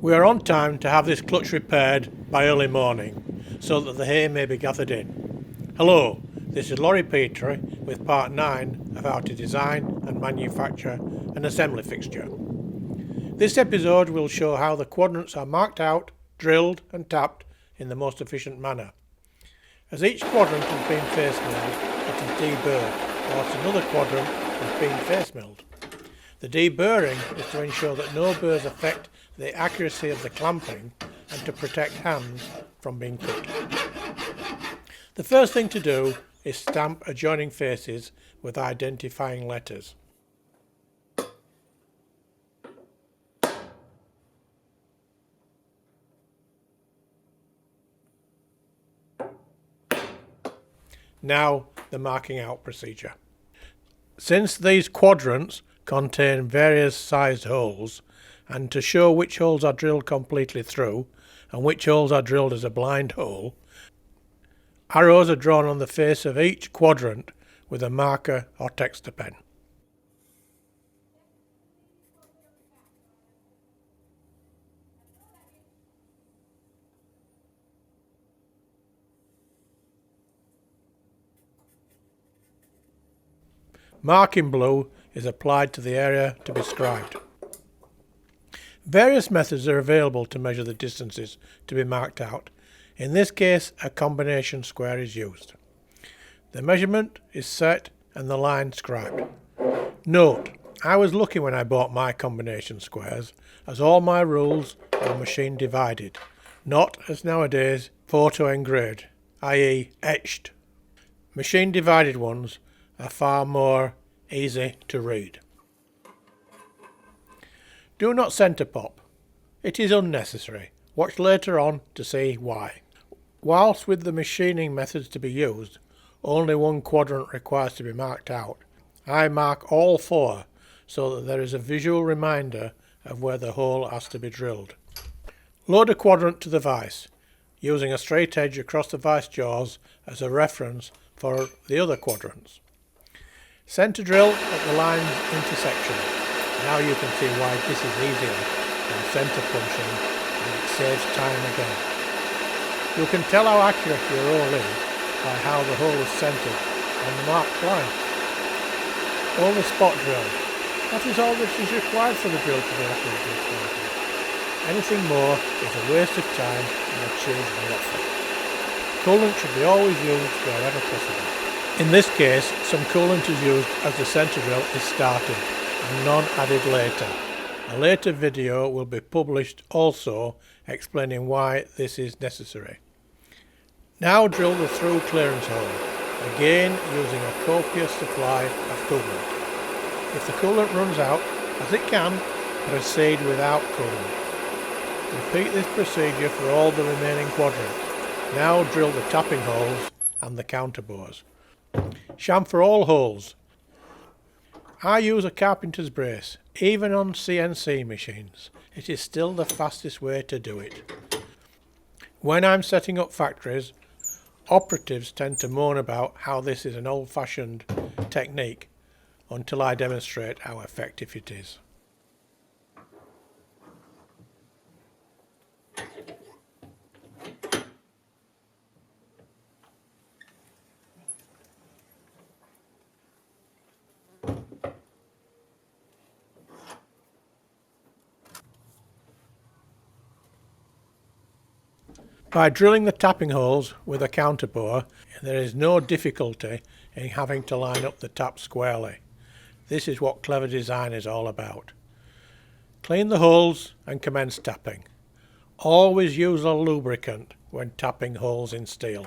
We are on time to have this clutch repaired by early morning so that the hay may be gathered in. Hello, this is Laurie Petrie with part 9 of how to design and manufacture an assembly fixture. This episode will show how the quadrants are marked out, drilled and tapped in the most efficient manner. As each quadrant has been face milled, it is deburred, whilst another quadrant has been face milled. The deburring is to ensure that no burrs affect the accuracy of the clamping and to protect hands from being cut. The first thing to do is stamp adjoining faces with identifying letters. Now the marking out procedure. Since these quadrants contain various sized holes, and to show which holes are drilled completely through and which holes are drilled as a blind hole, arrows are drawn on the face of each quadrant with a marker or texter pen. Marking blue is applied to the area to be scribed. Various methods are available to measure the distances to be marked out. In this case, a combination square is used. The measurement is set and the line scribed. Note, I was lucky when I bought my combination squares, as all my rules are machine divided, not as nowadays photo engraved, i.e. etched. Machine divided ones are far more easy to read. Do not centre pop. It is unnecessary. Watch later on to see why. Whilst with the machining methods to be used, only one quadrant requires to be marked out, I mark all four so that there is a visual reminder of where the hole has to be drilled. Load a quadrant to the vise, using a straight edge across the vise jaws as a reference for the other quadrants. Centre drill at the line's intersection. Now you can see why this is easier than centre punching and it saves time again. You can tell how accurate your hole is by how the hole is centred on the marked line. Only spot drill. That is all that is required for the drill to be accurately started. Anything more is a waste of time and achieves no effort. Coolant should be always used wherever possible. In this case, some coolant is used as the centre drill is started, and none added later. A later video will be published also explaining why this is necessary. Now drill the through clearance hole, again using a copious supply of coolant. If the coolant runs out, as it can, proceed without coolant. Repeat this procedure for all the remaining quadrants. Now drill the tapping holes and the counterbores. Chamfer all holes. I use a carpenter's brace. Even on CNC machines, it is still the fastest way to do it. When I'm setting up factories, operatives tend to moan about how this is an old-fashioned technique until I demonstrate how effective it is. By drilling the tapping holes with a counterbore, there is no difficulty in having to line up the tap squarely. This is what clever design is all about. Clean the holes and commence tapping. Always use a lubricant when tapping holes in steel.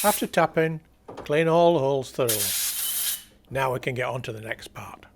After tapping, clean all the holes thoroughly. Now we can get on to the next part.